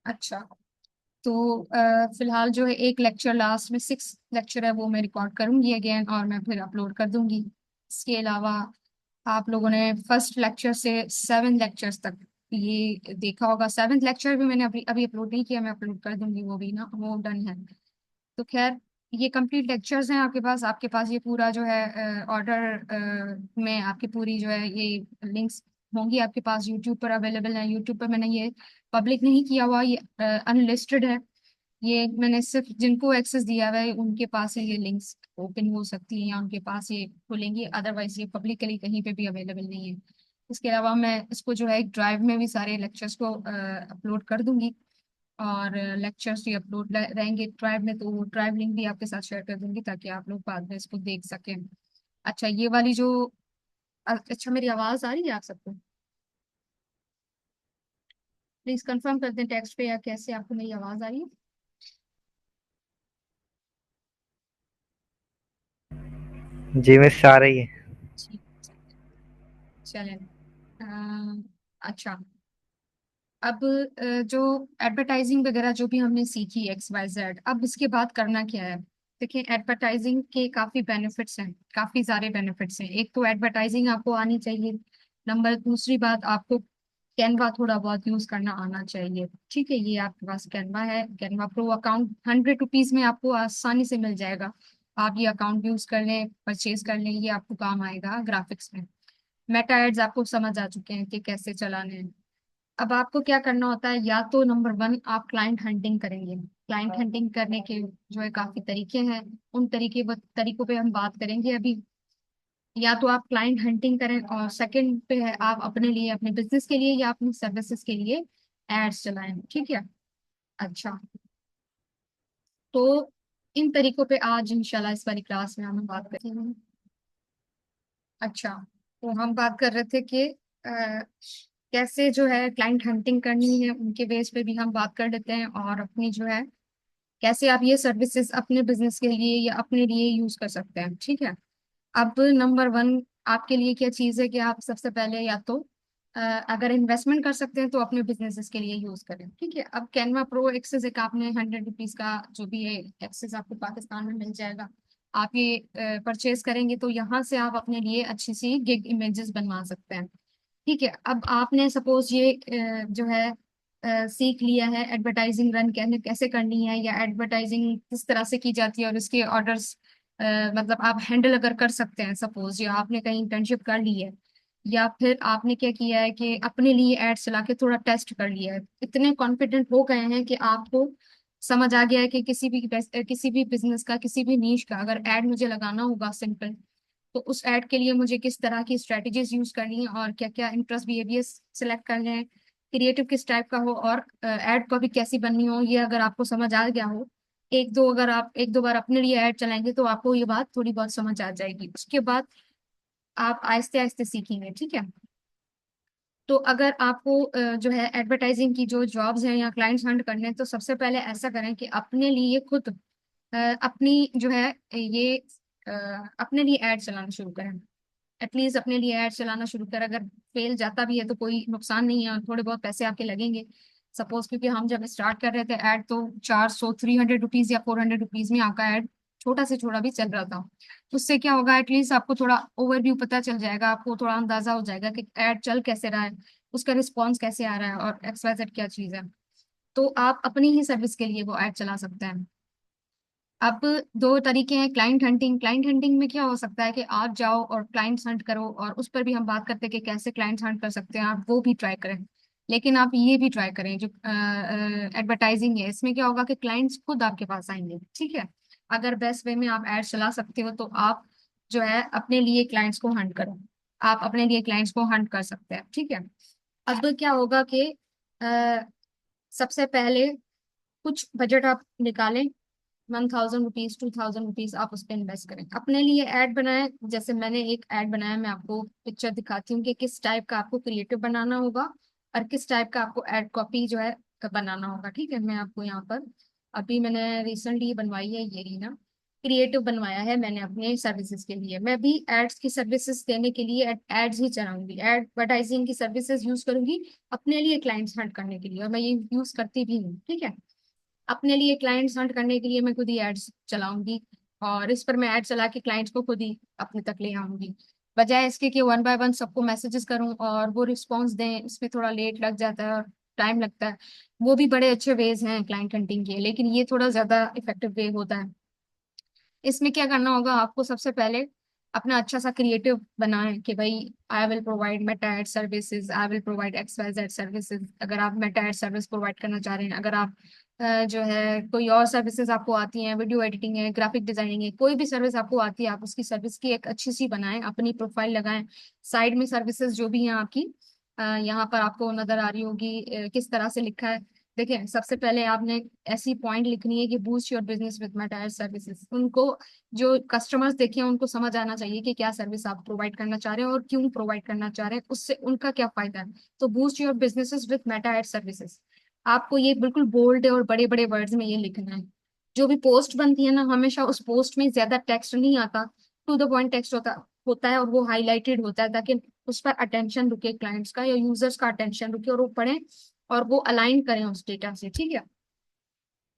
अच्छा। तो फिलहाल जो है एक लेक्चर लास्ट में 6 लेक्चर है वो मैं रिकॉर्ड करूंगी अगेन और मैं फिर अपलोड कर दूंगी। इसके अलावा आप लोगों ने फर्स्ट लेक्चर से 7 लेक्चर्स तक ये देखा होगा। 7th लेक्चर भी मैंने अभी अभी अपलोड नहीं किया, मैं अपलोड कर दूंगी वो भी ना, वो डन है। तो खैर ये कंप्लीट लेक्चर्स हैं आपके पास ये पूरा जो है ऑर्डर में आपकी पूरी जो है ये लिंक्स होंगी आपके पास, यूट्यूब पर अवेलेबल है। यूट्यूब पर मैंने ये पब्लिक नहीं किया हुआ, ये अनलिस्टेड है। ये मैंने सिर्फ जिनको एक्सेस दिया हुआ है उनके पास ही ये लिंक्स ओपन हो सकती हैं या उनके पास ये खुलेंगी, अदरवाइज ये पब्लिकली कहीं पे भी अवेलेबल नहीं है। इसके अलावा मैं इसको जो है एक ड्राइव में भी सारे लेक्चर्स को अपलोड कर दूंगी और लेक्चर्स भी अपलोड रहेंगे ड्राइव में, तो वो ड्राइव लिंक भी आपके साथ शेयर कर दूंगी ताकि आप लोग बाद में इसको देख सकें। अच्छा ये वाली जो अच्छा मेरी आवाज आ रही है आप सबको? प्लीज कंफर्म कर दें टेक्स्ट पे या कैसे आपको मेरी आवाज आ रही है। जी मिस आ रही है। ठीक। चलें। अच्छा। अब जो एडवर्टाइजिंग वगैरह जो भी हमने सीखी XYZ, अब इसके बाद करना क्या है? देखिए एडवर्टाइजिंग के काफी बेनिफिट्स हैं, काफी सारे बेनिफिट्स हैं। एक तो एडवर्टाइजिंग आपको आनी चाहिए। नंबर दूसरी बात, आपको कैनवा थोड़ा बहुत यूज करना आना चाहिए। ठीक है, ये आपके पास कैनवा है, कैनवा प्रो अकाउंट 100 रुपीज में आपको आसानी से मिल जाएगा। आप ये अकाउंट यूज कर लें, परचेज कर लें, ये आपको काम आएगा ग्राफिक्स में। मेटा एड्स आपको समझ आ चुके हैं कि कैसे चलाने हैं। अब आपको क्या करना होता है, या तो नंबर वन आप क्लाइंट हंटिंग करेंगे। क्लाइंट हंटिंग करने के जो है काफी तरीके हैं, उन तरीकों पे हम बात करेंगे अभी। या तो आप क्लाइंट हंटिंग करें और सेकंड पे है आप अपने लिए, अपने बिजनेस के लिए या अपनी सर्विसेज के लिए एड्स चलाएं। ठीक है। अच्छा। तो इन तरीकों पे आज इंशाल्लाह इस वाली क्लास में हम बात करेंगे। अच्छा। तो हम बात कर रहे थे कि कैसे जो है क्लाइंट हंटिंग करनी है, उनके बेस पे भी हम बात कर लेते हैं और अपनी जो है कैसे आप ये सर्विसेज अपने बिजनेस के लिए या अपने लिए यूज कर सकते हैं। ठीक है। अब नंबर वन आपके लिए क्या चीज है कि आप सबसे पहले या तो अगर इन्वेस्टमेंट कर सकते हैं तो अपने बिजनेसेस के लिए यूज करें। ठीक है। अब कैनवा प्रो एक्सेस एक आपने 100 रुपीज का जो भी है एक्सेस आपको पाकिस्तान में मिल जाएगा। आप ये परचेज करेंगे तो यहाँ से आप अपने लिए अच्छी सी गिग इमेजेस बनवा सकते हैं। ठीक है। अब आपने सपोज ये जो है सीख लिया है एडवर्टाइजिंग रन कैसे कैसे करनी है या एडवर्टाइजिंग किस तरह से की जाती है और उसके ऑर्डर्स मतलब आप हैंडल अगर कर सकते हैं, सपोज या आपने कहीं इंटर्नशिप कर ली है या फिर आपने क्या किया है कि अपने लिए एड चला के थोड़ा टेस्ट कर लिया है, इतने कॉन्फिडेंट हो गए हैं कि आपको समझ आ गया है कि किसी भी बिजनेस का, किसी भी नीश का अगर एड मुझे लगाना होगा सिंपल, तो उस ऐड के लिए मुझे किस तरह की स्ट्रेटजीज यूज करनी है और क्या क्या इंटरेस्ट बिहेवियर सिलेक्ट करने हैं, क्रिएटिव किस टाइप का हो और ऐड कॉपी कैसी बननी हो, ये अगर आपको समझ आ गया हो, अगर आप एक दो बार अपने लिए ऐड चलाएंगे तो आपको ये बात थोड़ी बहुत समझ आ जाएगी। उसके बाद आप आहिस्ते आहिस्ते सीखेंगे। ठीक है। तो अगर आपको जो है एडवर्टाइजिंग की जो जॉब्स हैं या क्लाइंट्स हंट करने हैं, तो सबसे पहले ऐसा करें कि अपने लिए खुद अपनी जो है ये अ, अपने लिए ऐड चलाना शुरू करें। एटलीस्ट अपने लिए ऐड चलाना शुरू कर, अगर फेल जाता भी है तो कोई नुकसान नहीं है और थोड़े बहुत पैसे आपके लगेंगे। सपोज क्योंकि हम जब स्टार्ट कर रहे थे ऐड तो 400 300 रुपीज या 400 रुपीज में आपका ऐड छोटा से छोटा भी चल रहा था। उससे क्या होगा, एटलीस्ट आपको थोड़ा ओवरव्यू पता चल जाएगा, आपको थोड़ा अंदाजा हो जाएगा कि ऐड चल कैसे रहा है, उसका रिस्पॉन्स कैसे आ रहा है और XYZ क्या चीज़ है। तो आप अपनी ही सर्विस के लिए वो ऐड चला सकते हैं। अब दो तरीके हैं क्लाइंट हंटिंग। क्लाइंट हंटिंग में क्या हो सकता है कि आप जाओ और क्लाइंट्स हंट करो, और उस पर भी हम बात करते हैं कि कैसे क्लाइंट्स हंट कर सकते हैं, आप वो भी ट्राई करें। लेकिन आप ये भी ट्राई करें जो एडवर्टाइजिंग है, इसमें क्या होगा कि क्लाइंट्स खुद आपके पास आएंगे। ठीक है। अगर बेस्ट वे में आप एड चला सकते हो तो आप जो है अपने लिए क्लाइंट्स को हंट करो, आप अपने लिए क्लाइंट्स को हंट कर सकते हैं। ठीक है। अब क्या होगा कि अ, सबसे पहले कुछ बजट आप निकालें, 1000 रुपीज 2000 रुपीज आप उस पर इन्वेस्ट करें, अपने लिए ऐड बनाएं। जैसे मैंने एक ऐड बनाया, मैं आपको पिक्चर दिखाती हूँ कि किस टाइप का आपको क्रिएटिव बनाना होगा और किस टाइप का आपको ऐड कॉपी जो है बनाना होगा। ठीक है। मैं आपको यहाँ पर अभी मैंने रिसेंटली बनवाई है ये रही ना। क्रिएटिव बनवाया है मैंने अपने सर्विसेज के लिए। मैं भी एड्स की सर्विसेज देने के लिए एड्स ही चलाऊंगी, एडवर्टाइजिंग की सर्विसेज यूज करूंगी अपने लिए क्लाइंट्स हंट करने के लिए, और मैं ये यूज करती भी हूँ। ठीक है, अपने लिए क्लाइंट्स हंट करने के लिए मैं खुद ही एड्स चलाऊंगी, और इस पर मैं एड चला के क्लाइंट्स को खुद ही अपने तक ले आऊंगी, बजाय इसके कि वन बाय वन सबको मैसेजेस करूं और वो रिस्पॉन्स दें, इसमें थोड़ा लेट लग जाता है और टाइम लगता है। वो भी बड़े अच्छे वेज हैं क्लाइंट हंटिंग के, लेकिन ये थोड़ा ज्यादा इफेक्टिव वे होता है। इसमें क्या करना होगा आपको, सबसे पहले अपना अच्छा सा क्रिएटिव बनाएं कि भाई I will provide Meta ad services, I will provide X Y Z services. अगर आप मेटा एड सर्विस प्रोवाइड करना चाह रहे हैं, अगर आप जो है कोई और सर्विसेज आपको आती हैं, वीडियो एडिटिंग है, ग्राफिक डिजाइनिंग है, कोई भी सर्विस आपको आती है, आप उसकी सर्विस की एक अच्छी सी बनाएं, अपनी प्रोफाइल लगाएं। साइड में सर्विसेज जो भी हैं आपकी, यहाँ पर आपको नजर आ रही होगी किस तरह से लिखा है। देखिए, सबसे पहले आपने ऐसी पॉइंट लिखनी है कि boost your business with Meta services. उनको, जो कस्टमर्स देखे हैं, उनको समझ आना चाहिए कि क्या सर्विस आप प्रोवाइड करना चाह रहे हैं और क्यों प्रोवाइड करना चाह रहे हैं, उससे उनका क्या फायदा है। तो boost your businesses with Meta ad services, आपको ये बिल्कुल बोल्ड और बड़े बड़े वर्ड्स में ये लिखना है। जो भी पोस्ट बनती है ना, हमेशा उस पोस्ट में ज्यादा टेक्स्ट नहीं आता, टू द पॉइंट टेक्स्ट होता होता है, और वो हाईलाइटेड होता है ताकि उस पर अटेंशन रुके, क्लाइंट्स का या यूजर्स का अटेंशन रुके और वो पढ़ें और वो अलाइन करें उस डेटा से। ठीक है,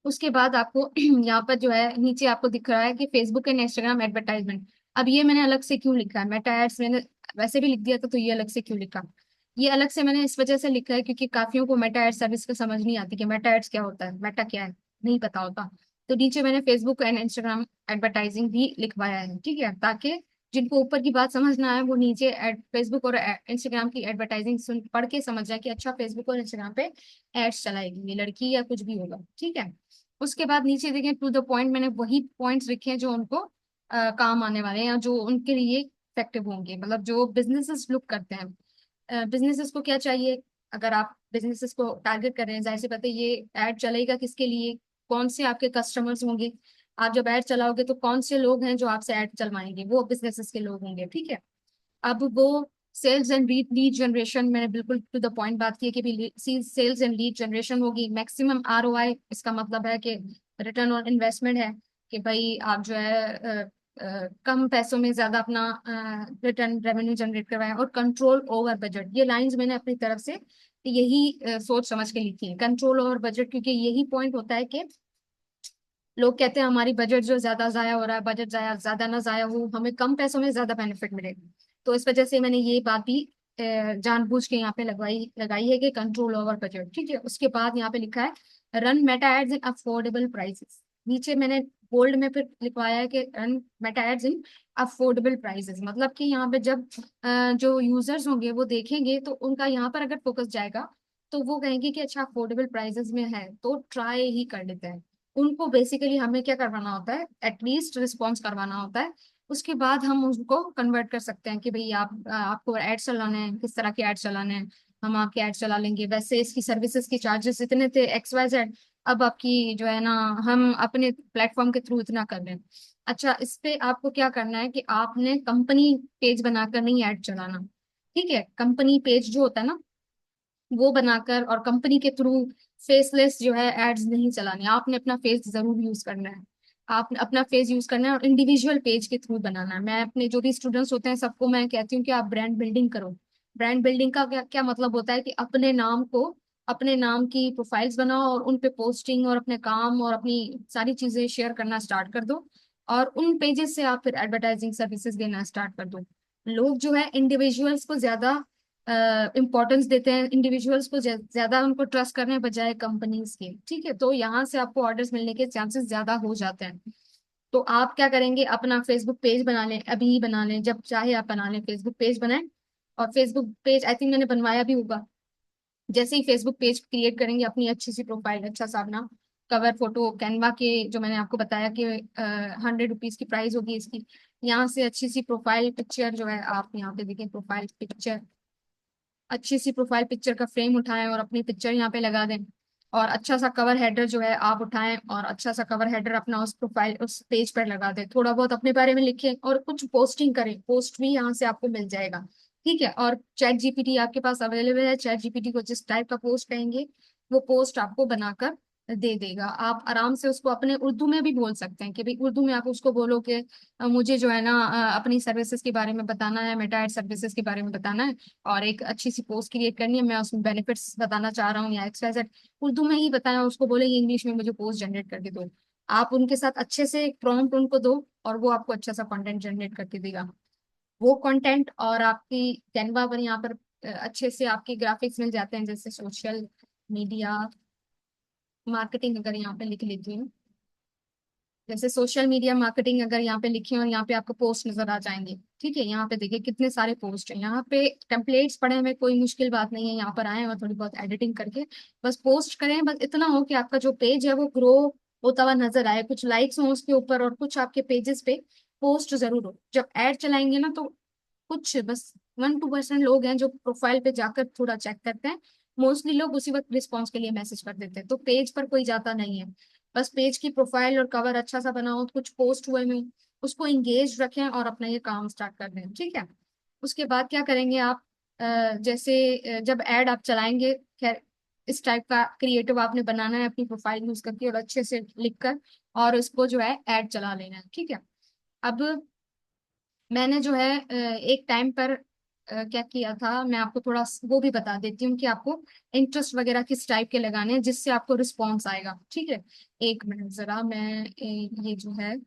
उसके बाद आपको यहाँ पर जो है नीचे आपको दिख रहा है कि फेसबुक एंड इंस्टाग्राम एडवर्टाइजमेंट। अब ये मैंने अलग से क्यों लिखा है, मेटा एड्स मैंने वैसे भी लिख दिया था, तो ये अलग से क्यों लिखा। ये अलग से मैंने इस वजह से लिखा है क्योंकि काफियों को मेटा एड सर्विस का समझ नहीं आती कि मेटा एड्स क्या होता है, मेटा क्या है, नहीं पता होता। तो नीचे मैंने फेसबुक एंड इंस्टाग्राम एडवर्टाइजिंग भी लिखवाया है। ठीक है, ताकि जिनको ऊपर की बात समझ ना आए, वो नीचे फेसबुक और इंस्टाग्राम की एडवर्टाइजिंग सुन पढ़ के समझ जाए कि अच्छा, फेसबुक और इंस्टाग्राम पे एड्स चलाएगी ये लड़की या कुछ भी होगा। ठीक है, उसके बाद नीचे देखें टू द पॉइंट, मैंने वही पॉइंट्स लिखे हैं जो उनको काम आने वाले हैं या जो उनके लिए इफेक्टिव होंगे, मतलब जो बिजनेसेस लुक करते हैं। बिजनेसेस को क्या चाहिए, अगर आप बिजनेसेस को टारगेट कर रहे हैं, जाहिर सी बात है ये ऐड चलेगा किसके लिए, कौन से आपके कस्टमर्स होंगे। आप जब ऐड चलाओगे तो कौन से लोग हैं जो आपसे ऐड चलवाएंगे, वो बिजनेसेस के लोग होंगे। ठीक है, अब वो सेल्स एंड लीड जनरेशन, मैंने बिल्कुल टू द पॉइंट बात की है कि भी सेल्स एंड लीड जनरेशन होगी, मैक्सिमम आरओआई, इसका मतलब है कि रिटर्न ऑन इन्वेस्टमेंट है, कि भाई आप जो है कम पैसों में ज्यादा अपना रिटर्न रेवेन्यू जनरेट करवाएं, और कंट्रोल ओवर बजट। ये लाइंस मैंने अपनी तरफ से यही सोच समझ के लिखी है, कंट्रोल ओवर बजट, क्योंकि यही पॉइंट होता है कि लोग कहते हैं हमारी बजट जो ज्यादा जाया हो रहा है, बजट जाया ज्यादा ना जाया हो, हमें कम पैसों में ज्यादा बेनिफिट मिलेगा। तो इस वजह से मैंने ये बात भी जानबूझ के यहाँ पे लगाई लगाई है कि कंट्रोल ओवर बजट। ठीक है, उसके बाद यहाँ पे लिखा है रन मेटा एड्स इन अफोर्डेबल प्राइसेस। नीचे मैंने बोल्ड में फिर लिखवाया है कि रन मेटा एड्स इन अफोर्डेबल प्राइसेस, मतलब कि यहाँ पे जब जो यूजर्स होंगे वो देखेंगे तो उनका यहाँ पर अगर फोकस जाएगा, तो वो कहेंगे कि अच्छा, अफोर्डेबल प्राइसेस में है तो ट्राई ही कर लेते हैं। उनको बेसिकली हमें क्या करवाना होता है, एटलीस्ट रिस्पॉन्स करवाना होता है। उसके बाद हम उसको कन्वर्ट कर सकते हैं कि भाई आपको एड चलाने हैं, किस तरह के एड चलाने हैं, हम आपके एड चला लेंगे। वैसे इसकी सर्विसेज के चार्जेस इतने थे XYZ, अब आपकी जो है ना, हम अपने प्लेटफॉर्म के थ्रू इतना कर रहे हैं। अच्छा, इस पे आपको क्या करना है कि आपने कंपनी पेज बनाकर नहीं ऐड चलाना। ठीक है, कंपनी पेज जो होता है ना, वो बनाकर और कंपनी के थ्रू फेसलेस जो है एड्स नहीं चलाने, आपने अपना फेस जरूर यूज करना है। आप अपना फेस यूज करना है और इंडिविजुअल पेज के थ्रू बनाना है। मैं अपने जो भी स्टूडेंट्स होते हैं सबको मैं कहती हूँ कि आप ब्रांड बिल्डिंग करो। ब्रांड बिल्डिंग का क्या क्या मतलब होता है कि अपने नाम को, अपने नाम की प्रोफाइल्स बनाओ और उन पे पोस्टिंग और अपने काम और अपनी सारी चीजें शेयर करना स्टार्ट कर दो, और उन पेजेस से आप फिर एडवर्टाइजिंग सर्विसेज देना स्टार्ट कर दो। लोग जो है इंडिविजुअल्स को ज्यादा इम्पोर्टेंस देते हैं, इंडिविजुअल्स को ज्यादा उनको ट्रस्ट करने बजाय कंपनीज के। ठीक है, तो यहाँ से आपको ऑर्डर्स मिलने के चांसेस ज्यादा हो जाते हैं। तो आप क्या करेंगे, अपना फेसबुक पेज बना लें, अभी ही बना लें, जब चाहे आप बना लें, फेसबुक पेज बनाएं। और फेसबुक पेज आई थिंक मैंने बनवाया भी होगा। जैसे ही फेसबुक पेज क्रिएट करेंगे, अपनी अच्छी सी प्रोफाइल, अच्छा सा अपना कवर फोटो, कैनवा के जो मैंने आपको बताया कि 100 रुपीज की प्राइस होगी इसकी, यहाँ से अच्छी सी प्रोफाइल पिक्चर जो है, आप यहाँ पे देखें प्रोफाइल पिक्चर, अच्छी सी प्रोफाइल पिक्चर का फ्रेम उठाएं और अपनी पिक्चर यहाँ पे लगा दें। और अच्छा सा कवर हेडर जो है आप उठाएं और अच्छा सा कवर हेडर अपना उस प्रोफाइल उस पेज पर लगा दें, थोड़ा बहुत अपने बारे में लिखें और कुछ पोस्टिंग करें, पोस्ट भी यहाँ से आपको मिल जाएगा। ठीक है, और चैट जीपीटी आपके पास अवेलेबल है, चैट जीपीटी को जिस टाइप का पोस्ट कहेंगे वो पोस्ट आपको बनाकर दे देगा। आप आराम से उसको अपने उर्दू में भी बोल सकते हैं कि भाई उर्दू में आप उसको बोलो कि मुझे जो है ना अपनी सर्विसेज के बारे में बताना है, मेटा एड सर्विसेज के बारे में बताना है, और एक अच्छी सी पोस्ट क्रिएट करनी है, मैं उसमें बेनिफिट्स बताना चाह रहा हूँ या XYZ। उर्दू में ही बताया, उसको बोले इंग्लिश में मुझे पोस्ट जनरेट करके दो। आप उनके साथ अच्छे से एक प्रॉम्प्ट उनको दो, और वो आपको अच्छा सा कंटेंट जनरेट करके देगा। वो कंटेंट और आपकी कैनवा पर यहाँ पर अच्छे से आपके ग्राफिक्स मिल जाते हैं, जैसे सोशल मीडिया मार्केटिंग अगर यहाँ पे लिख लेती हूँ, जैसे सोशल मीडिया मार्केटिंग अगर यहाँ पे लिखी और यहाँ पे आपको पोस्ट नजर आ जाएंगे। ठीक है, यहाँ पे देखिए कितने सारे पोस्ट हैं, यहाँ पे टेम्पलेट्स पड़े हुए, कोई मुश्किल बात नहीं है, यहाँ पर आए और थोड़ी बहुत एडिटिंग करके बस पोस्ट करें। बस इतना हो कि आपका जो पेज है वो ग्रो होता हुआ नजर आए, कुछ लाइक्स हो उसके ऊपर, और कुछ आपके पेजेस पे पोस्ट जरूर हो। जब ऐड चलाएंगे ना तो कुछ बस 1-2% लोग हैं जो प्रोफाइल पे जाकर थोड़ा चेक करते हैं। मोस्टली लोग उसी वक्त रिस्पॉन्स के लिए मैसेज कर देते हैं, तो पेज पर कोई जाता नहीं है। बस पेज की प्रोफाइल और कवर अच्छा सा बनाओ, कुछ पोस्ट हुए में उसको इंगेज रखें और अपना ये काम स्टार्ट कर दें। ठीक है, उसके बाद क्या करेंगे आप, जैसे जब ऐड आप चलाएंगे, खैर इस टाइप का क्रिएटिव आपने बनाना है अपनी प्रोफाइल यूज करके और अच्छे से लिखकर, और उसको जो है ऐड चला लेना है। ठीक है, अब मैंने जो है एक टाइम पर क्या किया था, मैं आपको थोड़ा वो भी बता देती हूँ कि आपको इंटरेस्ट वगैरह किस टाइप के लगाने हैं जिससे आपको रिस्पॉन्स आएगा। ठीक है, एक मिनट जरा मैं ये जो है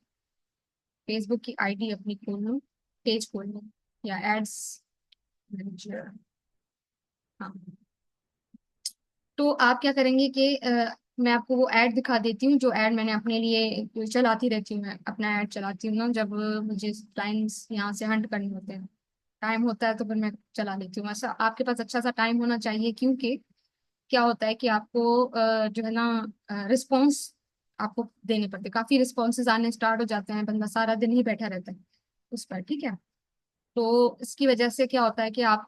फेसबुक की आईडी अपनी खोल लूँ, पेज खोल लूँ, या एड्स मैनेजर। हाँ, तो आप क्या करेंगे कि मैं आपको वो ऐड दिखा देती हूँ, जो ऐड मैंने अपने लिए जो चलाती रहती हूँ, मैं अपना ऐड चलाती हूँ ना जब मुझे क्लाइंट्स यहाँ से हंट करने होते हैं, टाइम होता है तो फिर मैं चला लेती हूँ। ऐसा आपके पास अच्छा सा टाइम होना चाहिए, क्योंकि क्या होता है कि आपको जो है ना रिस्पॉन्स आपको देने पड़ते हैं, काफी रिस्पॉन्सेज आने स्टार्ट हो जाते हैं, बंदा सारा दिन ही बैठा रहता है उस पर। ठीक है, तो इसकी वजह से क्या होता है कि आप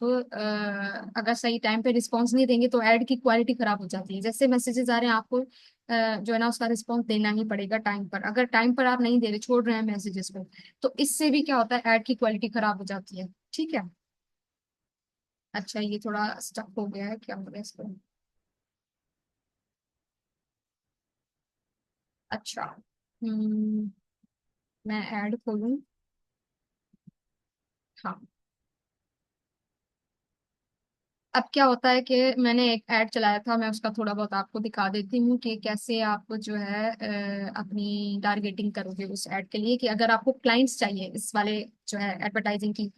अगर सही टाइम पे रिस्पॉन्स नहीं देंगे तो ऐड की क्वालिटी खराब हो जाती है। जैसे मैसेजेस आ रहे हैं आपको जो है ना उसका रिस्पॉन्स देना ही पड़ेगा टाइम पर। अगर टाइम पर आप नहीं दे रहे, छोड़ रहे हैं मैसेजेस को, तो इससे भी क्या होता है, ऐड की क्वालिटी खराब हो जाती है। ठीक है, अच्छा ये थोड़ा स्टक हो गया है, क्या हो गया इसको। अच्छा, हम्म, मैं ऐड खोलूँ। हाँ, अब क्या होता है कि मैंने एक ऐड चलाया था, मैं उसका थोड़ा बहुत आपको दिखा देती हूँ कि कैसे आप जो है अपनी टारगेटिंग करोगे उस ऐड के लिए, कि अगर आपको क्लाइंट्स चाहिए इस वाले जो है एडवर्टाइजिंग की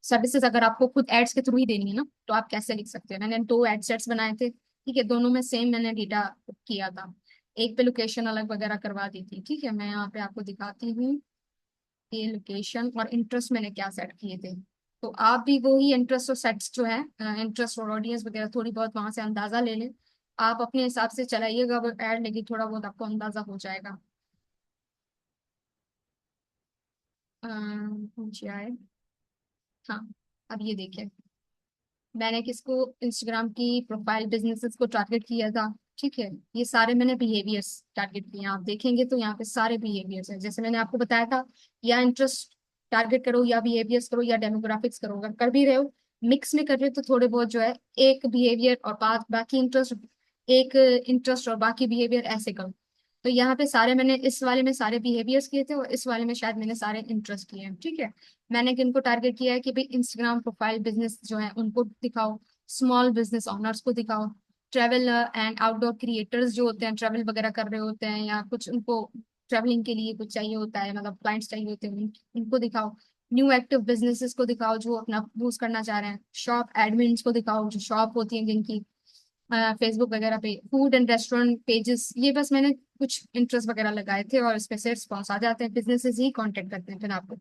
सर्विसेज, अगर आपको खुद एड्स के थ्रू ही देनी है ना, तो आप कैसे लिख सकते हैं। मैंने 2 एड सेट्स बनाए थे। ठीक है, दोनों में सेम मैंने डेटा किया था, एक पे लोकेशन अलग वगैरह करवा दी थी। ठीक है, मैं यहाँ पे आपको दिखाती हूँ ये लोकेशन और इंटरेस्ट मैंने क्या सेट किए थे। तो आप भी वही इंटरेस्ट और सेट्स जो है, इंटरेस्ट और ऑडियंस वगैरह थोड़ी बहुत वहां से अंदाजा ले लें। आप अपने हिसाब से चलाइएगा वो ऐड, लेकिन थोड़ा बहुत आपको अंदाजा हो जाएगा। नीचे आए। हाँ, अब ये देखिए, मैंने किसको, इंस्टाग्राम की प्रोफाइल बिजनेसेस को टारगेट किया था। ठीक है, ये सारे मैंने बिहेवियर्स टारगेट किए हैं। आप देखेंगे तो यहाँ पे सारे बिहेवियर्स हैं, जैसे मैंने आपको बताया था, या इंटरेस्ट टारगेट करो, या बिहेवियर्स करो, या डेमोग्राफिक्स करो। अगर कर भी रहे हो, मिक्स में कर रहे हो, तो थोड़े बहुत जो है एक बिहेवियर और बाकी इंटरेस्ट, एक इंटरेस्ट और बाकी बिहेवियर, ऐसे करो। तो यहाँ पे सारे मैंने इस वाले में सारे बिहेवियर्स किए थे, और इस वाले में शायद मैंने सारे इंटरेस्ट किए हैं। ठीक है, मैंने किनको टारगेट किया है कि भाई इंस्टाग्राम प्रोफाइल बिजनेस जो है उनको दिखाओ, स्मॉल बिजनेस ओनर्स को दिखाओ, ट्रेवल एंड आउटडोर क्रिएटर्स जो होते हैं, ट्रेवल वगैरह कर रहे होते हैं, या कुछ उनको ट्रेवलिंग के लिए कुछ चाहिए होता है, मतलब क्लाइंट्स चाहिए होते हैं, उनको दिखाओ। न्यू एक्टिव बिजनेसेस को दिखाओ जो अपना बूस्ट करना चाह रहे हैं। शॉप एडमिन्स को दिखाओ, जो शॉप होती है जिनकी फेसबुक वगैरह पे। फूड एंड रेस्टोरेंट पेजेस, ये बस मैंने कुछ इंटरेस्ट वगैरह लगाए थे, और इस पे से रिस्पॉन्स आ जाते हैं, बिजनेसेस ही कांटेक्ट करते हैं फिर आपको।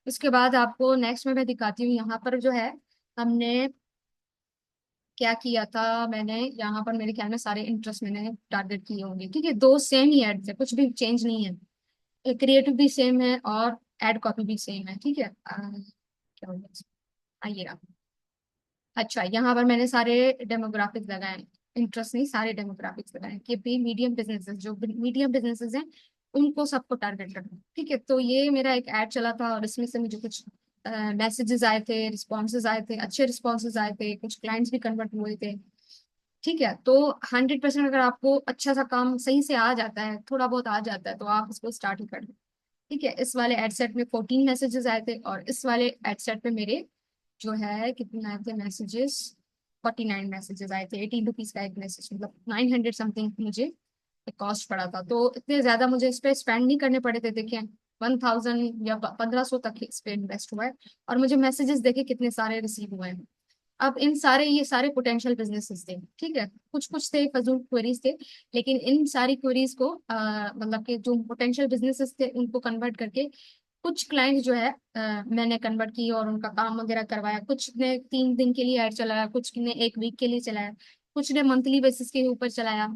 उसके बाद आपको नेक्स्ट में मैं दिखाती हूँ, यहाँ पर जो है हमने क्या किया था। मैंने यहाँ पर मेरे ख्याल में सारे इंटरेस्ट मैंने टारगेट किए होंगे। ठीक है, दो सेम ही एड्स है, कुछ भी चेंज नहीं है, क्रिएटिव भी सेम है और एड कॉपी भी सेम है। ठीक है, क्या हो गया, आइए आप। अच्छा, यहाँ पर मैंने सारे डेमोग्राफिक्स लगाए, इंटरेस्ट नहीं, सारे डेमोग्राफिक्स लगाए कि भी मीडियम बिजनेसेस, जो मीडियम बिजनेसेस हैं उनको सबको टारगेट करना। ठीक है, तो ये मेरा एक ऐड चला था, और इसमें से मुझे कुछ मैसेजेस आए थे, रिस्पॉन्सेज आए थे, अच्छे रिस्पॉन्सेज आए थे, कुछ क्लाइंट्स भी कन्वर्ट हुए थे। ठीक है, तो 100% अगर आपको अच्छा सा काम सही से आ जाता है, थोड़ा बहुत आ जाता है, तो आप इसको स्टार्ट ही कर दो। ठीक है, इस वाले एड सेट में 14 मैसेजेस आए थे, और इस वाले एड सेट पे मेरे जो है कितने आए थे मैसेजेस, 49 मैसेजेस आए थे। 18 रुपीज का एक मैसेज, मतलब 900 समथिंग मुझे कॉस्ट पड़ा था। तो इतने ज्यादा मुझे इस पे स्पेंड नहीं करने पड़े थे, देखिए 1000 या 1500 तक इस पे इन्वेस्ट हुआ है, और मुझे मैसेजेस देखे कितने सारे रिसीव हुए हैं। अब इन सारे, ये सारे पोटेंशियल बिजनेसेस थे, ठीक है, कुछ कुछ थे फजूल क्वेरीज थे, लेकिन इन सारी क्वेरीज को मतलब कि जो पोटेंशियल बिजनेसेस थे उनको कन्वर्ट करके कुछ क्लाइंट जो है मैंने कन्वर्ट की और उनका काम वगैरह करवाया। कुछ ने 3 दिन के लिए ऐड चलाया, कुछ ने एक वीक के लिए चलाया, कुछ ने मंथली बेसिस के ऊपर चलाया।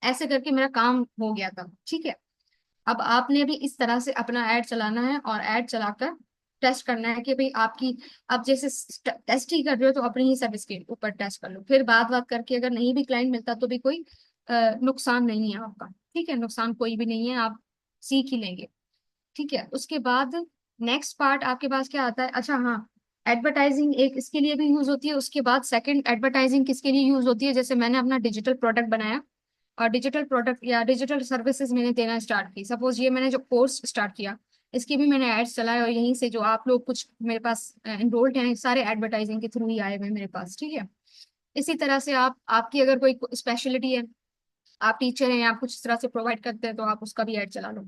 ऐसे करके मेरा काम हो गया था, ठीक है। अब आपने भी इस तरह से अपना ऐड चलाना है, और ऐड चलाकर टेस्ट करना है कि भाई आपकी, आप जैसे टेस्ट ही कर रहे हो तो अपनी ही सर्विस के ऊपर टेस्ट कर लो। फिर बात बात करके अगर नहीं भी क्लाइंट मिलता तो भी कोई नुकसान नहीं है आपका। ठीक है, नुकसान कोई भी नहीं है, आप सीख ही लेंगे। ठीक है, उसके बाद नेक्स्ट पार्ट आपके पास क्या आता है, अच्छा हाँ, एडवर्टाइजिंग एक इसके लिए भी यूज होती है। उसके बाद सेकंड एडवर्टाइजिंग किसके लिए यूज होती है, जैसे मैंने अपना डिजिटल प्रोडक्ट बनाया और डिजिटल प्रोडक्ट या डिजिटल सर्विसेज मैंने देना स्टार्ट की। सपोज ये मैंने जो कोर्स स्टार्ट किया, इसकी भी मैंने एड्स चलाए, और यहीं से जो आप लोग कुछ मेरे पास एनरोल्ड हैं, सारे एडवर्टाइजिंग के थ्रू ही आए हुए हैं मेरे पास। ठीक है, इसी तरह से आप, आपकी अगर कोई स्पेशलिटी है, आप टीचर हैं, आप कुछ इस तरह से प्रोवाइड करते हैं, तो आप उसका भी ऐड चला लो।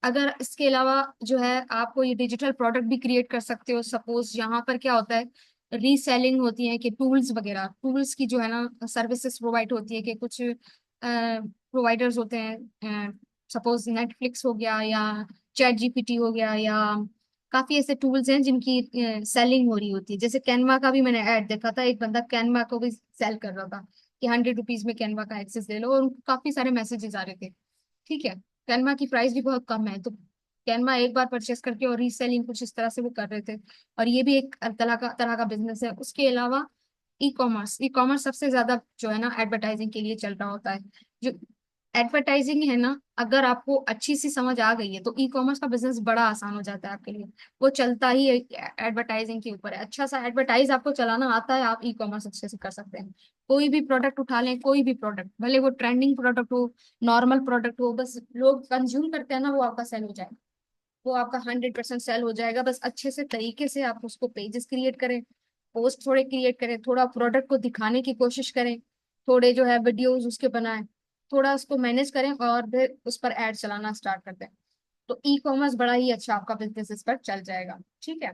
अगर इसके अलावा जो है आपको ये डिजिटल प्रोडक्ट भी क्रिएट कर सकते हो। सपोज यहाँ पर क्या होता है, रीसेलिंग होती है कि टूल्स वगैरह, टूल्स की जो है ना सर्विसेज प्रोवाइड होती है कि कुछ प्रोवाइडर्स होते हैं, सपोज नेटफ्लिक्स हो गया या चैट जीपीटी हो गया, या काफी ऐसे टूल्स हैं जिनकी सेलिंग हो रही होती है। जैसे कैनवा का भी मैंने ऐड देखा था, एक बंदा कैनवा को भी सेल कर रहा था कि 100 रुपीज में कैनवा का एक्सेस ले लो, और उनको काफी सारे मैसेजेस आ रहे थे। ठीक है, कैनवा की प्राइस भी बहुत कम है, तो कैनवा एक बार परचेस करके और रीसेलिंग कुछ इस तरह से वो कर रहे थे। और ये भी एक तरह का बिजनेस है। उसके अलावा ई कॉमर्स, ई कॉमर्स सबसे ज्यादा जो है ना एडवर्टाइजिंग के लिए चल रहा होता है। जो एडवर्टाइजिंग है ना, अगर आपको अच्छी सी समझ आ गई है तो ई कॉमर्स का बिजनेस बड़ा आसान हो जाता है आपके लिए। वो चलता ही एडवर्टाइजिंग के ऊपर है। अच्छा सा एडवर्टाइज आपको चलाना आता है, आप ई कॉमर्स अच्छे से कर सकते हैं। कोई भी प्रोडक्ट उठा लें, कोई भी प्रोडक्ट, भले वो ट्रेंडिंग प्रोडक्ट हो, नॉर्मल प्रोडक्ट हो, बस लोग कंज्यूम करते हैं ना, वो आपका सेल हो जाएगा। वो आपका 100% सेल हो जाएगा। बस अच्छे से तरीके से आप उसको पेजेस क्रिएट करें, पोस्ट थोड़े क्रिएट करें, थोड़ा प्रोडक्ट को दिखाने की कोशिश करें, थोड़े जो है वीडियोस उसके बनाएं, थोड़ा उसको मैनेज करें, और फिर उस पर एड चलाना स्टार्ट कर दें। तो ई कॉमर्स बड़ा ही अच्छा आपका बिजनेस इस पर चल जाएगा। ठीक है,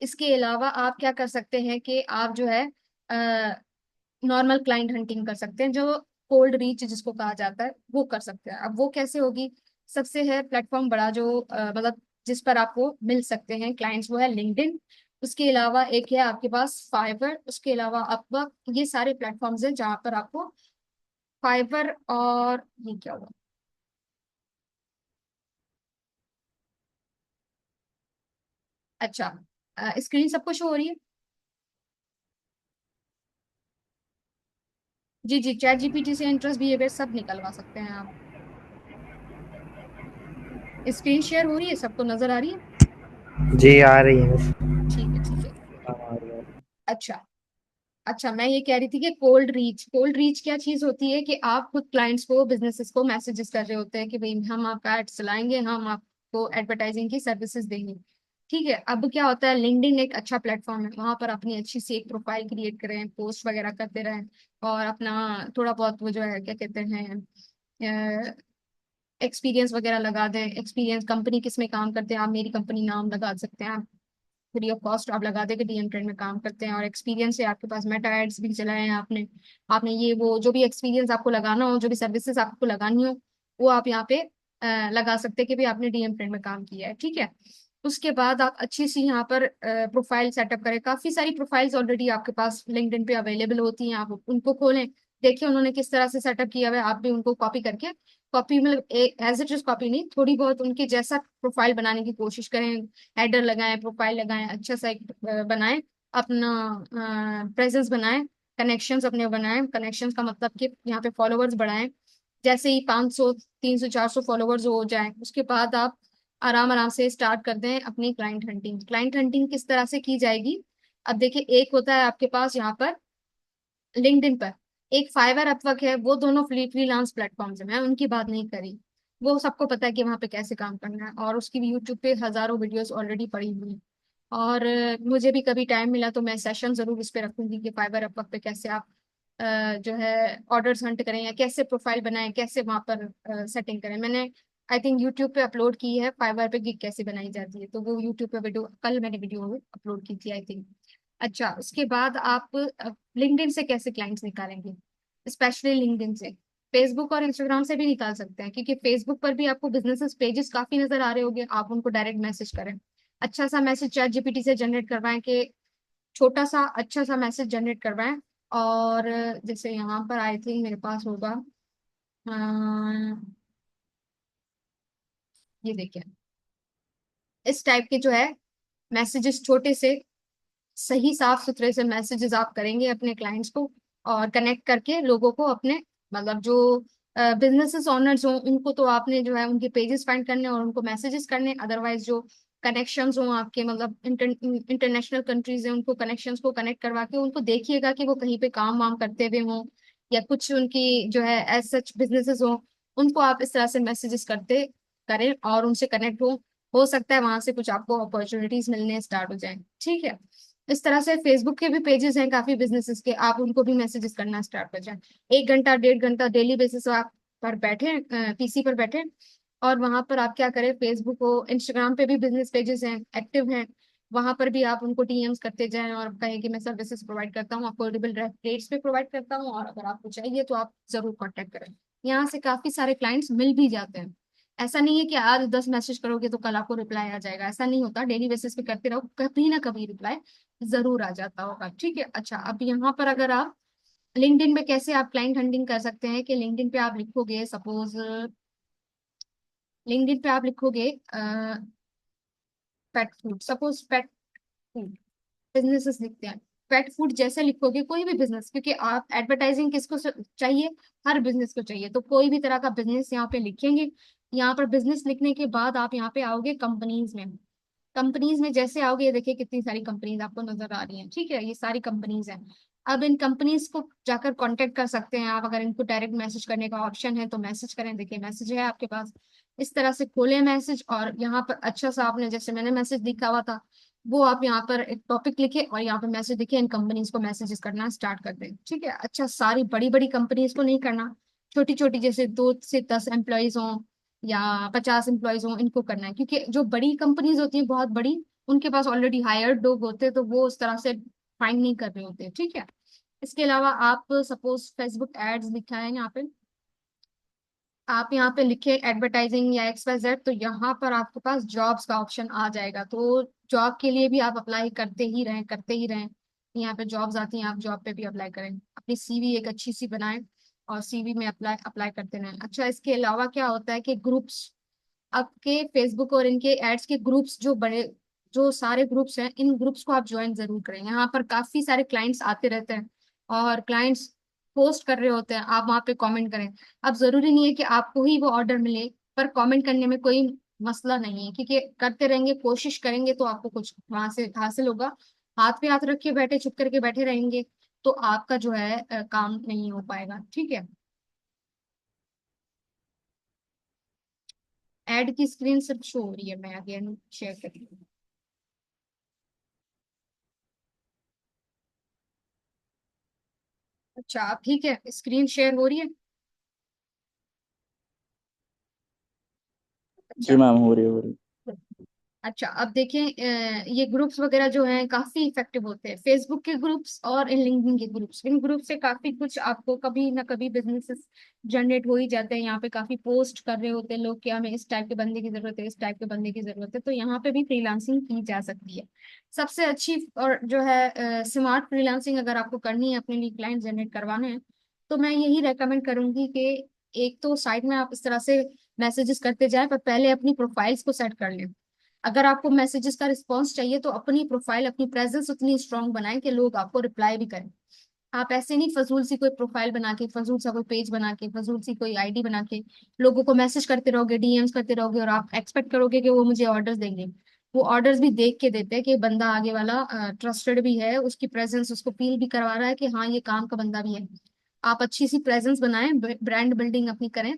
इसके अलावा आप क्या कर सकते हैं कि आप जो है नॉर्मल क्लाइंट हंटिंग कर सकते हैं, जो कोल्ड रीच जिसको कहा जाता है, वो कर सकते हैं। अब वो कैसे होगी, सबसे है प्लेटफॉर्म बड़ा जो मतलब जिस पर आपको मिल सकते हैं क्लाइंट्स, वो है लिंक्डइन। उसके अलावा एक है आपके पास फाइवर। उसके अलावा अपवर्क, ये सारे प्लेटफॉर्म्स हैं जहाँ पर आपको फाइवर और ये क्या हुआ, अच्छा स्क्रीन सबको शो हो रही है। जी जी, चैट जीपीटी से इंटरेस्ट बिहेवियर सब निकलवा सकते हैं आप। स्क्रीन शेयर हो रही है, सबको नजर आ रही है। जी आ रही है बस। ठीक है ठीक है। हाँ, आ रही है। अच्छा, अच्छा मैं ये कह रही थी कि कोल्ड रीच, कोल्ड रीच क्या चीज होती है कि आप खुद क्लाइंट्स को, बिजनेसेस को मैसेजेस कर रहे होते हैं कि भाई हम आपका एड चलाएंगे, हम आपको एडवर्टाइजिंग की सर्विसेज देंगे। ठीक है, अब क्या होता है, लिंक्डइन एक अच्छा प्लेटफॉर्म है, वहां पर अपनी अच्छी सी एक प्रोफाइल क्रिएट करें, पोस्ट वगैरह करते रहें, और अपना थोड़ा बहुत वो जो है क्या कहते हैं एक्सपीरियंस वगैरह लगा दें। एक्सपीरियंस, कंपनी किस में काम करते हैं, आप मेरी कंपनी नाम लगा सकते हैं, फ्री ऑफ कॉस्ट आप लगा देंगे डीएम ट्रेंड में काम करते हैं। और एक्सपीरियंस है आपके पास, मेटा एड्स भी चलाए हैं आपने, आपने ये वो जो भी एक्सपीरियंस आपको लगाना हो, जो भी सर्विसेज आपको लगानी हो, वो आप यहाँ पे लगा सकते हैं कि भाई आपने डीएम ट्रेंड में काम किया है। ठीक है, उसके बाद आप अच्छी सी यहाँ पर प्रोफाइल सेटअप करें। काफी सारी प्रोफाइल्स ऑलरेडी आपके पास लिंक्डइन पे अवेलेबल होती हैं, आप उनको खोलें, देखिए उन्होंने किस तरह से सेटअप किया हुआ है, आप भी उनको कॉपी करके, कॉपी मतलब एज इट इज कॉपी नहीं, थोड़ी बहुत उनके जैसा प्रोफाइल बनाने की कोशिश करें। हेडर लगाएं, प्रोफाइल लगाएं, अच्छा सा एक बनाएं, अपना प्रेजेंस बनाएं, कनेक्शंस अपने बनाएं। कनेक्शंस का मतलब कि यहाँ पे फॉलोअर्स बढ़ाएं। जैसे ही 500 300 400 फॉलोअर्स हो जाएं, उसके बाद आप आराम आराम से स्टार्ट कर दें अपनी क्लाइंट हंटिंग। क्लाइंट हंटिंग किस तरह से की जाएगी, अब देखिए, एक होता है आपके पास यहाँ पर लिंक्डइन पर, एक फाइवर अपवर्क है, वो दोनों फ्रीलांस प्लेटफॉर्म्स है, मैं उनकी बात नहीं करी। वो सबको पता है कि वहां पे कैसे काम करना है, और उसकी भी यूट्यूब पे हजारों वीडियोस ऑलरेडी पड़ी हुई हैं। और मुझे भी कभी टाइम मिला तो मैं सेशन जरूर इस पे रखूंगी कि फाइवर अपवर्क पे कैसे आप जो है ऑर्डर्स हंट करें, या कैसे प्रोफाइल बनाएं, कैसे वहां पर सेटिंग करें। मैंने आई थिंक यूट्यूब पे अपलोड की है फाइवर पे गिग कैसे बनाई जाती है, तो वो यूट्यूब पे वीडियो कल मैंने वीडियो अपलोड की थी आई थिंक। अच्छा, उसके बाद आप लिंक्डइन से कैसे क्लाइंट्स निकालेंगे? स्पेशली लिंक्डइन से। फेसबुक और इंस्टाग्राम से भी निकाल सकते हैं, क्योंकि फेसबुक पर भी आपको बिजनेस पेजेस काफी नजर आ रहे होंगे, आप उनको डायरेक्ट मैसेज करें। अच्छा सा मैसेज चैट जीपीटी से जनरेट करवाएं, कि छोटा सा अच्छा सा मैसेज जनरेट करवाएं। और जैसे यहाँ पर आई थिंक मेरे पास होगा, ये देखिए, इस टाइप के जो है मैसेजेस, छोटे से सही साफ सुथरे से मैसेजेस आप करेंगे अपने क्लाइंट्स को, और कनेक्ट करके लोगों को अपने, मतलब जो बिजनेसेस ओनर्स हों उनको तो आपने जो है उनके पेजेस फाइंड करने और उनको मैसेजेस करने। अदरवाइज जो कनेक्शंस हों आपके, मतलब इंटरनेशनल कंट्रीज हैं, उनको कनेक्शंस को कनेक्ट करवा के उनको देखिएगा कि वो कहीं पे काम वाम करते हुए हों, या कुछ उनकी जो है एज सच बिजनेसेस हों, उनको आप इस तरह से मैसेजेस करते करें और उनसे कनेक्ट हो सकता है वहां से कुछ आपको अपॉर्चुनिटीज मिलने स्टार्ट हो जाए। ठीक है। इस तरह से फेसबुक के भी पेजेस हैं काफी बिजनेसेस के, आप उनको भी मैसेजेस करना स्टार्ट कर जाएं। 1 घंटा 1.5 घंटा डेली बेसिस आप पर बैठे, पीसी पर बैठे, और वहां पर आप क्या करें, फेसबुक हो, इंस्टाग्राम पे भी बिजनेस पेजेस हैं, एक्टिव हैं, वहां पर भी आप उनको डीएम्स करते जाएं और कहें कि मैं सर्विसेज प्रोवाइड करता हूँ, अफोर्डेबल रेट्स पे प्रोवाइड करता हूँ, और अगर आपको चाहिए तो आप जरूर कॉन्टेक्ट करें। यहाँ से काफी सारे क्लाइंट्स मिल भी जाते हैं। ऐसा नहीं है कि आज 10 मैसेज करोगे तो कल आपको रिप्लाई आ जाएगा, ऐसा नहीं होता। डेली बेसिस पे करते रहो, कभी ना कभी रिप्लाई जरूर आ जाता होगा। ठीक है। अच्छा, अब यहाँ पर अगर आप लिंक्डइन में कैसे आप क्लाइंट हंटिंग कर सकते हैं, कि लिंक्डइन पे आप लिखोगे, सपोज लिंक्डइन पे आप लिखोगे pet food, suppose pet food businesses लिखते हैं, पेट फूड जैसे लिखोगे कोई भी बिजनेस, क्योंकि आप एडवर्टाइजिंग किसको चाहिए, हर बिजनेस को चाहिए, तो कोई भी तरह का बिजनेस यहाँ पे लिखेंगे। यहाँ पर बिजनेस लिखने के बाद आप यहाँ पे आओगे कंपनीज में। कंपनीज में जैसे आओगे, ये देखिए कितनी सारी कंपनीज आपको नजर आ रही हैं। ठीक है, ये सारी कंपनीज हैं। अब इन कंपनीज को जाकर कांटेक्ट कर सकते हैं आप, अगर इनको डायरेक्ट मैसेज करने का ऑप्शन है तो मैसेज करें। देखिए मैसेज है आपके पास, इस तरह से खोलें मैसेज, और यहाँ पर अच्छा सा आपने, जैसे मैंने मैसेज लिखा हुआ था, वो आप यहाँ पर एक टॉपिक लिखे और यहाँ पर मैसेज लिखे, इन कंपनीज को मैसेजेस करना स्टार्ट कर दें। ठीक है। अच्छा, सारी बड़ी बड़ी कंपनीज को नहीं करना, छोटी छोटी जैसे 2 से 10 एम्प्लॉयज हों या 50 एम्प्लॉयज हों, इनको करना है, क्योंकि जो बड़ी कंपनीज होती हैं बहुत बड़ी, उनके पास ऑलरेडी हायर्ड लोग होते हैं, तो वो उस तरह से फाइंड नहीं कर रहे होते। ठीक है। इसके अलावा आप सपोज फेसबुक एड्स लिखा है यहाँ पे, आप यहाँ पे लिखे एडवर्टाइजिंग या XYZ, तो यहाँ पर आपके पास जॉब्स का ऑप्शन आ जाएगा, तो जॉब के लिए भी आप अप्लाई करते ही रहें, करते ही रहें। यहाँ पे जॉब्स आती हैं, आप जॉब पे भी अप्लाई करें, अपनी सीवी एक अच्छी सी बनाएं, और सीवी में अप्लाई अप्लाई करते रहें। अच्छा, इसके अलावा क्या होता है कि ग्रुप्स, आपके फेसबुक और इनके एड्स के ग्रुप्स, जो बड़े, जो सारे ग्रुप्स हैं, इन ग्रुप्स को आप ज्वाइन जरूर करें। यहाँ पर काफी सारे क्लाइंट्स आते रहते हैं, और क्लाइंट्स पोस्ट कर रहे होते हैं, आप वहाँ पे कमेंट करें। अब जरूरी नहीं है कि आपको ही वो ऑर्डर मिले, पर कमेंट करने में कोई मसला नहीं है, क्योंकि करते रहेंगे, कोशिश करेंगे तो आपको कुछ वहां से हासिल होगा। हाथ पे हाथ रख के बैठे, चुप करके बैठे रहेंगे तो आपका जो है काम नहीं हो पाएगा। ठीक है। एड की स्क्रीन सिर्फ शो हो रही है, मैं अगेन शेयर कर रही हूँ। अच्छा, अब ठीक है, स्क्रीन शेयर हो रही है। जी अच्छा। मैम, हो रही। अच्छा, अब देखें, ये ग्रुप्स वगैरह जो हैं काफी इफेक्टिव होते हैं, फेसबुक के ग्रुप्स और इन लिंक्डइन के ग्रुप्स। इन ग्रुप से काफी कुछ आपको कभी ना कभी बिजनेसेस जनरेट हो ही जाते हैं। यहाँ पे काफी पोस्ट कर रहे होते हैं लोग कि हमें इस टाइप के बंदे की जरूरत है, इस टाइप के बंदे की जरूरत है, तो यहाँ पे भी फ्रीलांसिंग की जा सकती है। सबसे अच्छी और जो है स्मार्ट फ्रीलांसिंग अगर आपको करनी है, अपने लिए क्लाइंट जनरेट करवाने हैं, तो मैं यही रेकमेंड करूंगी कि एक तो साइड में आप इस तरह से मैसेजेस करते जाएं, पर पहले अपनी प्रोफाइल्स को सेट कर लें। अगर आपको मैसेजेस का रिस्पॉन्स चाहिए तो अपनी प्रोफाइल, अपनी प्रेजेंस उतनी स्ट्रांग बनाएं कि लोग आपको रिप्लाई भी करें। आप ऐसे नहीं फजूल सी कोई प्रोफाइल बना के, फजूल सा कोई पेज बना के, फजूल सी कोई आईडी बना के लोगों को मैसेज करते रहोगे, डीएम्स करते रहोगे, और आप एक्सपेक्ट करोगे कि वो मुझे ऑर्डर्स देंगे। वो ऑर्डर्स भी देख के देते हैं कि बंदा आगे वाला ट्रस्टेड भी है, उसकी प्रेजेंस उसको फील भी करवा रहा है कि हाँ ये काम का बंदा भी है। आप अच्छी सी प्रेजेंस बनाएं, ब्रांड बिल्डिंग अपनी करें,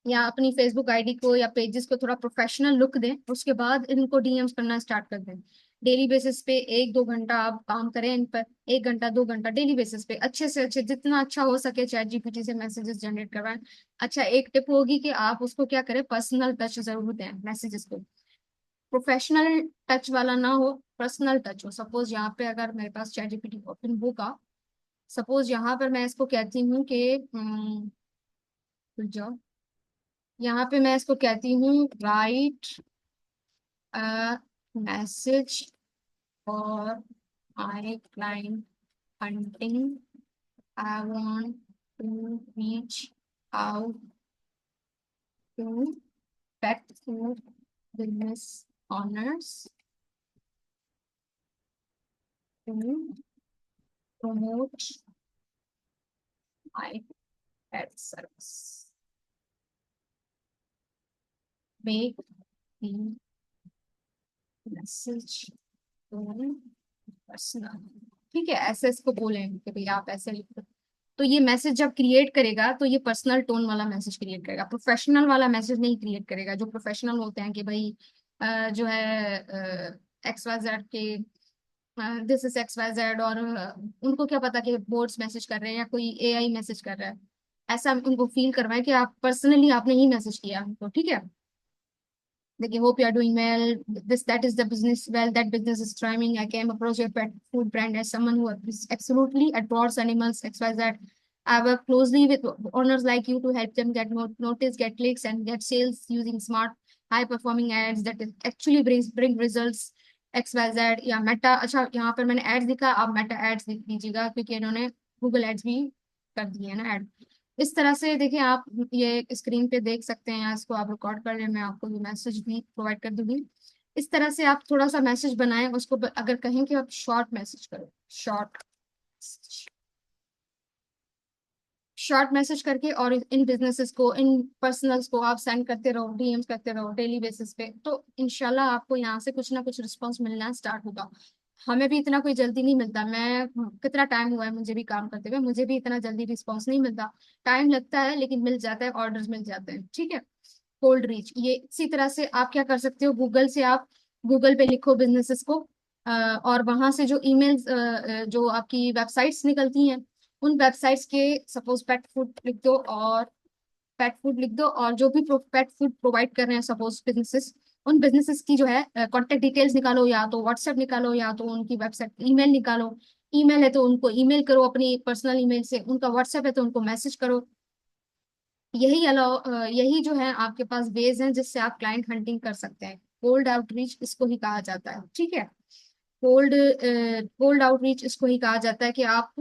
या अपनी फेसबुक आईडी को या पेजेस को थोड़ा प्रोफेशनल लुक दें, उसके बाद इनको डीएम्स करना स्टार्ट कर दें। डेली बेसिस पे 1-2 घंटा आप काम करें इन पर, 1 घंटा 2 घंटा डेली बेसिस पे अच्छे से अच्छे, जितना अच्छा हो सके चैट जीपीटी से मैसेजेस जनरेट करवाएं। अच्छा, एक टिप होगी कि आप उसको क्या करें, पर्सनल टच जरूर दें मैसेजेस को। प्रोफेशनल टच वाला ना हो, पर्सनल टच हो। सपोज यहाँ पे अगर मेरे पास चैट जीपीटी ओपन होगा, सपोज यहाँ पर मैं इसको कहती हूँ कि रुक जाओ, यहाँ पे मैं इसको कहती हूँ राइट मैसेज और my client hunting. I want to reach out to pet food business owners to promote my pet service. Make the message personal. ठीक है, ऐसे इसको बोलें कि भाई आप ऐसे लिखो। तो ये मैसेज जब क्रिएट करेगा तो ये पर्सनल टोन वाला मैसेज क्रिएट करेगा, प्रोफेशनल वाला मैसेज नहीं क्रिएट करेगा। जो प्रोफेशनल होते हैं कि भाई जो है एक्स वाई जेड के, this is X Y Z, और उनको क्या पता कि बोर्ड्स मैसेज कर रहे हैं या कोई एआई मैसेज कर रहा है। ऐसा उनको फील करवाए कि आप पर्सनली आपने ही मैसेज किया। तो ठीक है, देखिए, hope you are doing well. This that is the business. Well, that business is thriving. I came across your pet food brand as someone who absolutely adores animals. XYZ. I work closely with owners like you to help them get notice, get clicks, and get sales using smart, high-performing ads that actually bring results. XYZ या Meta. अच्छा, यहाँ पर मैंने ads दिखा, आप Meta ads लिख दीजिएगा क्योंकि इन्होंने गूगल एड्स भी कर दिए है ना ऐड। इस तरह से देखिए, आप ये स्क्रीन पे देख सकते हैं, या इसको आप रिकॉर्ड कर लें, मैं आपको ये मैसेज भी प्रोवाइड कर दूंगी। इस तरह से आप थोड़ा सा मैसेज बनाएं उसको, अगर कहें कि आप शॉर्ट मैसेज करो, शॉर्ट शॉर्ट मैसेज करके, और इन बिजनेसेस को, इन पर्सनल्स को आप सेंड करते रहो, डीएम्स करते रहो डेली बेसिस पे, तो इनशाला आपको यहाँ से कुछ ना कुछ रिस्पॉन्स मिलना स्टार्ट होगा। हमें भी इतना कोई जल्दी नहीं मिलता, मैं कितना टाइम हुआ है मुझे भी काम करते हुए, मुझे भी इतना जल्दी रिस्पॉन्स नहीं मिलता। टाइम लगता है लेकिन मिल जाता है, ऑर्डर्स मिल जाते हैं। ठीक है, कोल्ड रीच, ये इसी तरह से आप क्या कर सकते हो, गूगल से आप, गूगल पे लिखो बिजनेसेस को, और वहां से जो ईमेल्स, जो आपकी वेबसाइट्स निकलती हैं, उन वेबसाइट्स के, सपोज पेट फूड लिख दो, और पेट फूड लिख दो, और जो भी पेट फूड प्रोवाइड कर रहे हैं सपोज बिजनेसेस, उन बिजनेसेस की जो है कॉन्टेक्ट डिटेल्स निकालो, या तो व्हाट्सएप निकालो या तो उनकी वेबसाइट ईमेल निकालो। ईमेल है तो उनको ईमेल करो अपनी पर्सनल ईमेल से, उनका व्हाट्सएप है तो उनको मैसेज करो। यही जो है आपके पास वेज हैं जिससे आप क्लाइंट हंटिंग कर सकते हैं। कोल्ड आउटरीच इसको ही कहा जाता है। ठीक है, कोल्ड कोल्ड आउटरीच इसको ही कहा जाता है कि आप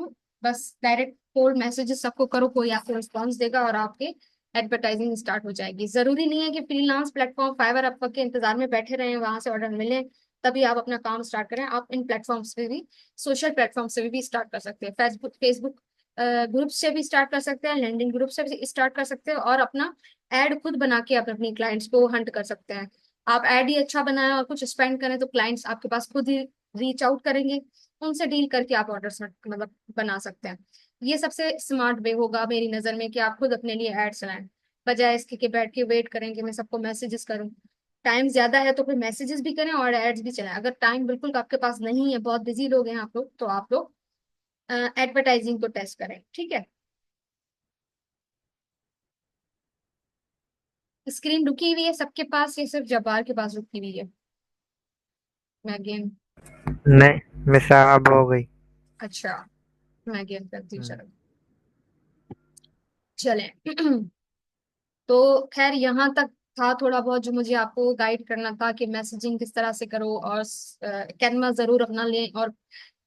बस डायरेक्ट कोल्ड मैसेजेस सबको करो, कोई आपको रिस्पॉन्स देगा और आपके एडवर्टाइजिंग स्टार्ट हो जाएगी। जरूरी नहीं है कि फ्रीलांस प्लेटफॉर्म फाइवर अपवर्क के इंतजार में बैठे रहें, वहां से ऑर्डर मिले तभी आप अपना काम स्टार्ट करें। आप इन प्लेटफॉर्म्स पे भी, सोशल प्लेटफॉर्म से भी स्टार्ट कर सकते हैं। फेसबुक फेसबुक ग्रुप से भी स्टार्ट कर सकते हैं, लिंक्डइन ग्रुप से भी स्टार्ट कर सकते हैं, और अपना एड खुद बना के आप अपनी क्लाइंट्स को हंट कर सकते हैं। आप एड ही अच्छा बनाएं और कुछ स्पेंड करें तो क्लाइंट्स आपके पास खुद ही रीच आउट करेंगे, उनसे डील करके आप ऑर्डर मतलब बना सकते हैं। ये सबसे स्मार्ट वे होगा मेरी नज़र में कि आप खुद अपने लिए एड चलाएं, बजाय इसके कि बैठ के वेट करें कि मैं सबको मैसेजेस करूं। टाइम ज्यादा है तो फिर मैसेजेस भी करें और एड्स भी चलाएं। अगर टाइम बिल्कुल आपके पास नहीं है, बहुत बिजी लोग हैं आप लोग, तो आप लोग एडवर्टाइजिंग को टेस्ट करें। ठीक है, स्क्रीन रुकी हुई है सबके पास, ये सिर्फ जब्बार के पास रुकी हुई है? मैं अगेन, नहीं, मिसाब हो गई। अच्छा, मैं अगेन करती हूँ, हम्म। चलो चलें। तो खैर यहाँ तक था थोड़ा बहुत जो मुझे आपको गाइड करना था कि मैसेजिंग किस तरह से करो, और कैनवा जरूर अपना लें, और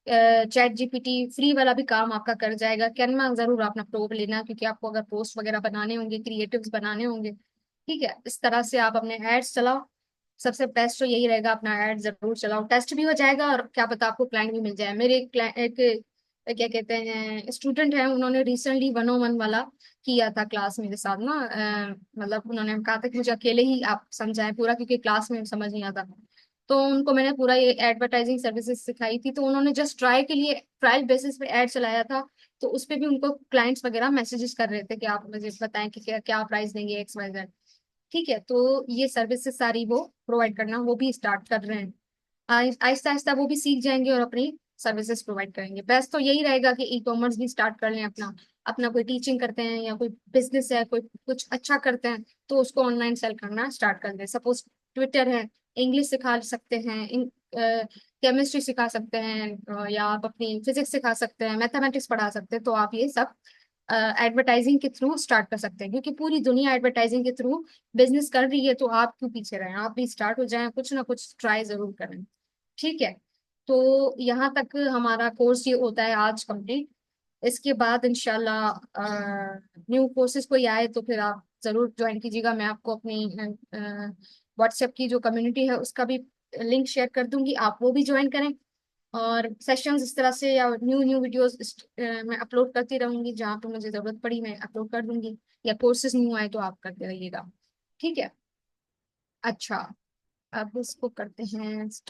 चैट जीपीटी फ्री वाला भी काम आपका कर जाएगा। कैनवा जरूर अपना प्रो लेना, क्योंकि आपको अगर पोस्ट वगैरह बनाने होंगे, क्रिएटिव्स बनाने होंगे। ठीक है, इस तरह से आप अपने एड्स चलाओ। सबसे बेस्ट तो यही रहेगा, अपना एड जरूर चलाओ, टेस्ट भी हो जाएगा और क्या पता आपको क्लाइंट भी मिल जाए। मेरे एक क्या कहते हैं स्टूडेंट है, उन्होंने रिसेंटली 101 वाला किया था क्लास मेरे साथ ना, मतलब उन्होंने कहा था कि मुझे अकेले ही आप समझाएं पूरा, क्योंकि क्लास में समझ नहीं आता। तो उनको मैंने पूरा ये एडवर्टाइजिंग सर्विसेज सिखाई थी, तो उन्होंने जस्ट ट्राई के लिए ट्रायल बेसिस पे ऐड चलाया था। तो उस पे भी उनको क्लाइंट्स वगैरह मैसेजेस कर रहे थे कि आप मुझे बताएं कि क्या क्या प्राइस देंगे XYZ। ठीक है, तो ये सर्विसेज सारी वो प्रोवाइड करना वो भी स्टार्ट कर रहे हैं। आहिस्ता आहिस्ता वो भी सीख जाएंगे और अपनी सर्विसेज प्रोवाइड करेंगे। बेस्ट तो यही रहेगा कि ई कॉमर्स भी स्टार्ट कर लें अपना। अपना कोई टीचिंग करते हैं या कोई बिजनेस है, कोई कुछ अच्छा करते हैं, तो उसको ऑनलाइन सेल करना स्टार्ट कर दें। सपोज ट्विटर है, इंग्लिश सिखा सकते हैं, केमिस्ट्री सिखा सकते हैं, या आप अपनी फिजिक्स सिखा सकते हैं, मैथमेटिक्स पढ़ा सकते हैं। तो आप ये सब एडवर्टाइजिंग के थ्रू स्टार्ट कर सकते हैं, क्योंकि पूरी दुनिया एडवर्टाइजिंग के थ्रू बिजनेस कर रही है। तो आप क्यों पीछे रहें, आप भी स्टार्ट हो जाएं, कुछ ना कुछ ट्राई जरूर करें। ठीक है, तो यहाँ तक हमारा कोर्स ये होता है आज कंप्लीट। इसके बाद इंशाल्लाह न्यू कोर्सेज कोई आए तो फिर आप जरूर ज्वाइन कीजिएगा। मैं आपको अपनी व्हाट्सएप की जो कम्युनिटी है उसका भी लिंक शेयर कर दूंगी, आप वो भी ज्वाइन करें। और सेशंस इस तरह से या न्यू न्यू वीडियोस मैं अपलोड करती रहूंगी, जहाँ पे मुझे जरूरत पड़ी मैं अपलोड कर दूंगी, या कोर्सेज न्यू आए तो आप करते रहिएगा। ठीक है। अच्छा, अब इसको करते हैं stop।